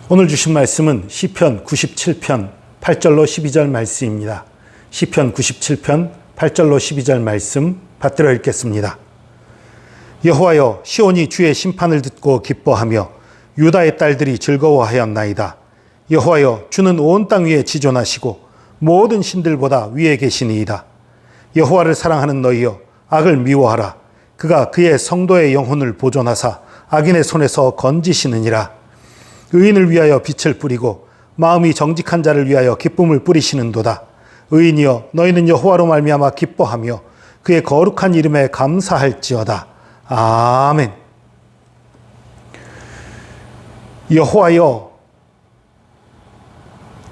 오늘 주신 말씀은 시편 97편 8절로 12절 말씀입니다. 시편 97편 8절로 12절 말씀 받들어 읽겠습니다. 여호와여, 시온이 주의 심판을 듣고 기뻐하며 유다의 딸들이 즐거워하였나이다. 여호와여, 주는 온 땅 위에 지존하시고 모든 신들보다 위에 계시니이다. 여호와를 사랑하는 너희여, 악을 미워하라. 그가 그의 성도의 영혼을 보존하사 악인의 손에서 건지시느니라. 의인을 위하여 빛을 뿌리고 마음이 정직한 자를 위하여 기쁨을 뿌리시는도다. 의인이여, 너희는 여호와로 말미암아 기뻐하며 그의 거룩한 이름에 감사할지어다. 아멘. 여호와여,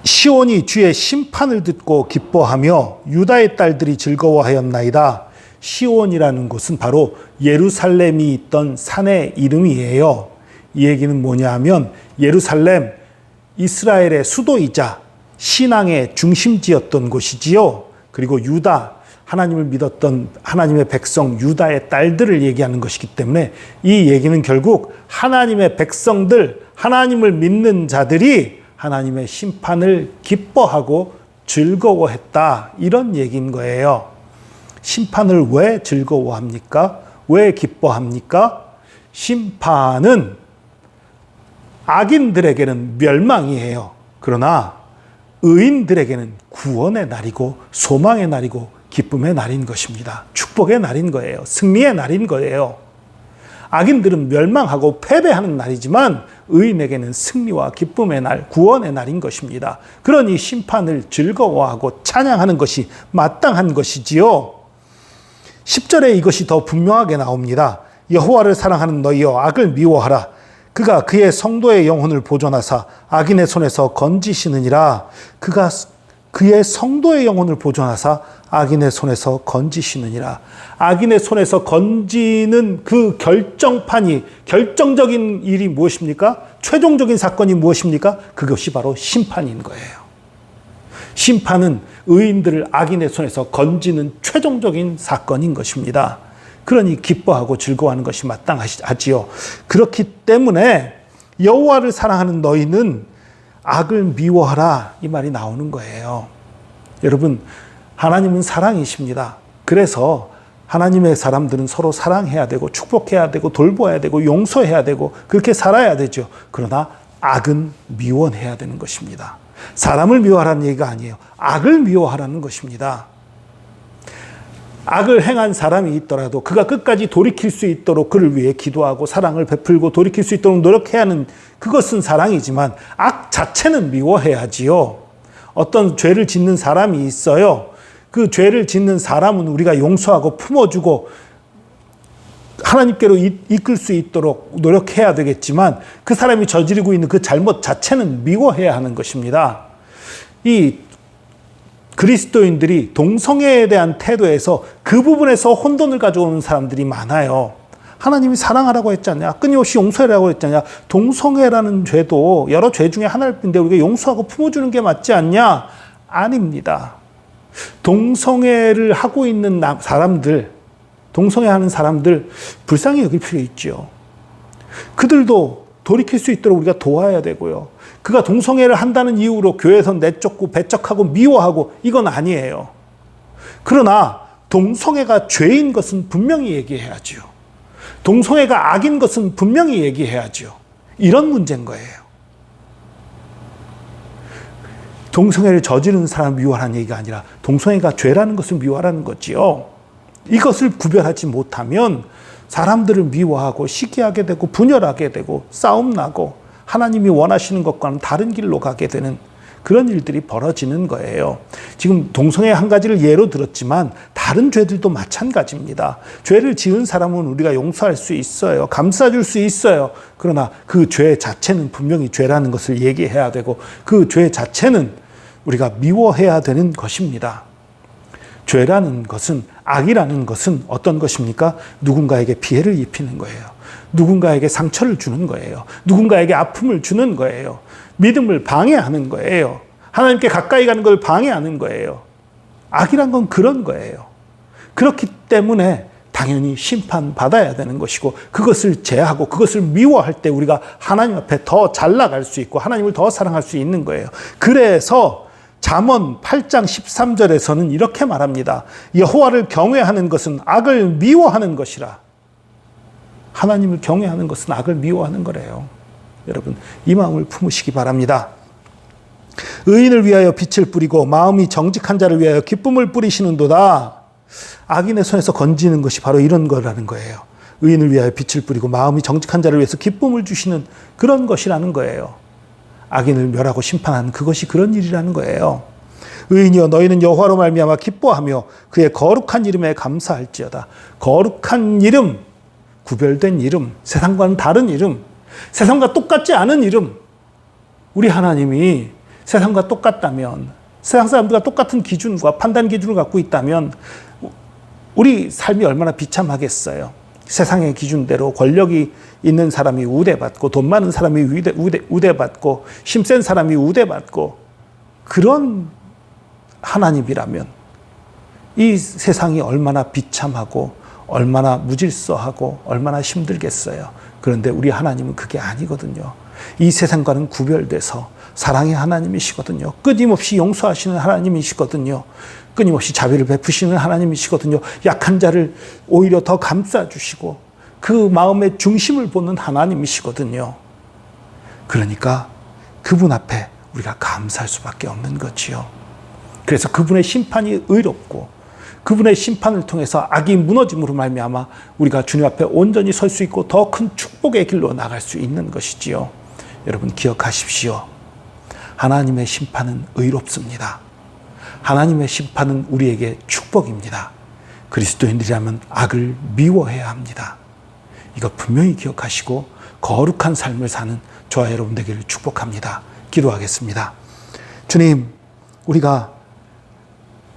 시온이 주의 심판을 듣고 기뻐하며 유다의 딸들이 즐거워하였나이다. 시온이라는 곳은 바로 예루살렘이 있던 산의 이름이에요. 이 얘기는 뭐냐 하면 예루살렘, 이스라엘의 수도이자 신앙의 중심지였던 곳이지요. 그리고 유다, 하나님을 믿었던 하나님의 백성 유다의 딸들을 얘기하는 것이기 때문에 이 얘기는 결국 하나님의 백성들, 하나님을 믿는 자들이 하나님의 심판을 기뻐하고 즐거워했다, 이런 얘기인 거예요. 심판을 왜 즐거워합니까? 왜 기뻐합니까? 심판은 악인들에게는 멸망이에요. 그러나 의인들에게는 구원의 날이고 소망의 날이고 기쁨의 날인 것입니다. 축복의 날인 거예요. 승리의 날인 거예요. 악인들은 멸망하고 패배하는 날이지만 의인에게는 승리와 기쁨의 날, 구원의 날인 것입니다. 그러니 심판을 즐거워하고 찬양하는 것이 마땅한 것이지요. 10절에 이것이 더 분명하게 나옵니다. 여호와를 사랑하는 너희여, 악을 미워하라. 그가 그의 성도의 영혼을 보존하사 악인의 손에서 건지시느니라. 그가 그의 성도의 영혼을 보존하사 악인의 손에서 건지시느니라. 악인의 손에서 건지는 그 결정적인 일이 무엇입니까? 최종적인 사건이 무엇입니까? 그것이 바로 심판인 거예요. 심판은 의인들을 악인의 손에서 건지는 최종적인 사건인 것입니다. 그러니 기뻐하고 즐거워하는 것이 마땅하지요. 그렇기 때문에 여호와를 사랑하는 너희는 악을 미워하라, 이 말이 나오는 거예요. 여러분, 하나님은 사랑이십니다. 그래서 하나님의 사람들은 서로 사랑해야 되고 축복해야 되고 돌보아야 되고 용서해야 되고 그렇게 살아야 되죠. 그러나 악은 미워해야 되는 것입니다. 사람을 미워하라는 얘기가 아니에요. 악을 미워하라는 것입니다. 악을 행한 사람이 있더라도 그가 끝까지 돌이킬 수 있도록 그를 위해 기도하고 사랑을 베풀고 돌이킬 수 있도록 노력해야 하는, 그것은 사랑이지만 악 자체는 미워해야지요. 어떤 죄를 짓는 사람이 있어요. 그 죄를 짓는 사람은 우리가 용서하고 품어주고 하나님께로 이끌 수 있도록 노력해야 되겠지만 그 사람이 저지르고 있는 그 잘못 자체는 미워해야 하는 것입니다. 이 그리스도인들이 동성애에 대한 태도에서 그 부분에서 혼돈을 가져오는 사람들이 많아요. 하나님이 사랑하라고 했잖냐, 끊임없이 용서하라고 했잖냐. 동성애라는 죄도 여러 죄 중에 하나일 뿐인데 우리가 용서하고 품어주는 게 맞지 않냐? 아닙니다. 동성애를 하고 있는 사람들, 동성애하는 사람들 불쌍히 여길 필요 있죠. 그들도 돌이킬 수 있도록 우리가 도와야 되고요. 그가 동성애를 한다는 이유로 교회에서 내쫓고 배척하고 미워하고 이건 아니에요. 그러나 동성애가 죄인 것은 분명히 얘기해야죠. 동성애가 악인 것은 분명히 얘기해야죠. 이런 문제인 거예요. 동성애를 저지르는 사람을 미워하라는 얘기가 아니라 동성애가 죄라는 것을 미워하라는 거지요. 이것을 구별하지 못하면 사람들을 미워하고 시기하게 되고 분열하게 되고 싸움 나고 하나님이 원하시는 것과는 다른 길로 가게 되는 그런 일들이 벌어지는 거예요. 지금 동성애 한 가지를 예로 들었지만 다른 죄들도 마찬가지입니다. 죄를 지은 사람은 우리가 용서할 수 있어요. 감싸줄 수 있어요. 그러나 그 죄 자체는 분명히 죄라는 것을 얘기해야 되고 그 죄 자체는 우리가 미워해야 되는 것입니다. 죄라는 것은, 악이라는 것은 어떤 것입니까? 누군가에게 피해를 입히는 거예요. 누군가에게 상처를 주는 거예요. 누군가에게 아픔을 주는 거예요. 믿음을 방해하는 거예요. 하나님께 가까이 가는 걸 방해하는 거예요. 악이란 건 그런 거예요. 그렇기 때문에 당연히 심판받아야 되는 것이고, 그것을 제하고 그것을 미워할 때 우리가 하나님 앞에 더 잘 나갈 수 있고 하나님을 더 사랑할 수 있는 거예요. 그래서 잠언 8장 13절에서는 이렇게 말합니다. 여호와를 경외하는 것은 악을 미워하는 것이라. 하나님을 경외하는 것은 악을 미워하는 거래요. 여러분, 이 마음을 품으시기 바랍니다. 의인을 위하여 빛을 뿌리고 마음이 정직한 자를 위하여 기쁨을 뿌리시는도다. 악인의 손에서 건지는 것이 바로 이런 거라는 거예요. 의인을 위하여 빛을 뿌리고 마음이 정직한 자를 위해서 기쁨을 주시는 그런 것이라는 거예요. 악인을 멸하고 심판하는 그것이 그런 일이라는 거예요. 의인이여 너희는 여호와로 말미암아 기뻐하며 그의 거룩한 이름에 감사할지어다. 거룩한 이름, 구별된 이름, 세상과는 다른 이름, 세상과 똑같지 않은 이름. 우리 하나님이 세상과 똑같다면, 세상 사람들과 똑같은 기준과 판단 기준을 갖고 있다면 우리 삶이 얼마나 비참하겠어요. 세상의 기준대로 권력이 있는 사람이 우대받고 돈 많은 사람이 우대받고 힘센 사람이 우대받고, 그런 하나님이라면 이 세상이 얼마나 비참하고 얼마나 무질서하고 얼마나 힘들겠어요. 그런데 우리 하나님은 그게 아니거든요. 이 세상과는 구별돼서 사랑의 하나님이시거든요. 끊임없이 용서하시는 하나님이시거든요. 끊임없이 자비를 베푸시는 하나님이시거든요. 약한 자를 오히려 더 감싸주시고 그 마음의 중심을 보는 하나님이시거든요. 그러니까 그분 앞에 우리가 감사할 수밖에 없는 거지요. 그래서 그분의 심판이 의롭고 그분의 심판을 통해서 악이 무너짐으로 말미암아 우리가 주님 앞에 온전히 설 수 있고 더 큰 축복의 길로 나갈 수 있는 것이지요. 여러분 기억하십시오. 하나님의 심판은 의롭습니다. 하나님의 심판은 우리에게 축복입니다. 그리스도인들이라면 악을 미워해야 합니다. 이거 분명히 기억하시고 거룩한 삶을 사는 저와 여러분 되기를 축복합니다. 기도하겠습니다. 주님, 우리가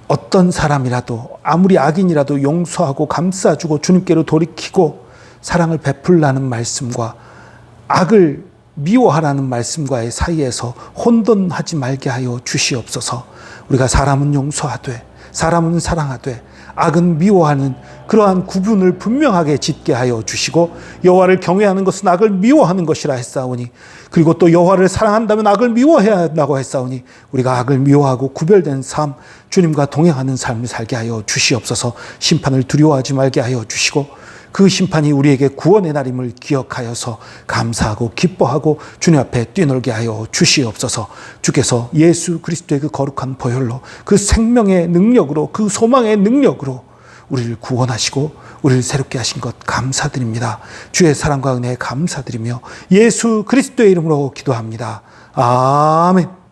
어떤 사람이라도 아무리 악인이라도 용서하고 감싸주고 주님께로 돌이키고 사랑을 베풀라는 말씀과 악을 미워하라는 말씀과의 사이에서 혼돈하지 말게 하여 주시옵소서. 우리가 사람은 용서하되 사람은 사랑하되 악은 미워하는 그러한 구분을 분명하게 짓게 하여 주시고, 여호와를 경외하는 것은 악을 미워하는 것이라 했사오니, 그리고 또 여호와를 사랑한다면 악을 미워해야 한다고 했사오니, 우리가 악을 미워하고 구별된 삶, 주님과 동행하는 삶을 살게 하여 주시옵소서. 심판을 두려워하지 말게 하여 주시고 그 심판이 우리에게 구원의 날임을 기억하여서 감사하고 기뻐하고 주님 앞에 뛰놀게 하여 주시옵소서. 주께서 예수 그리스도의 그 거룩한 보혈로 그 생명의 능력으로 그 소망의 능력으로 우리를 구원하시고 우리를 새롭게 하신 것 감사드립니다. 주의 사랑과 은혜에 감사드리며 예수 그리스도의 이름으로 기도합니다. 아멘.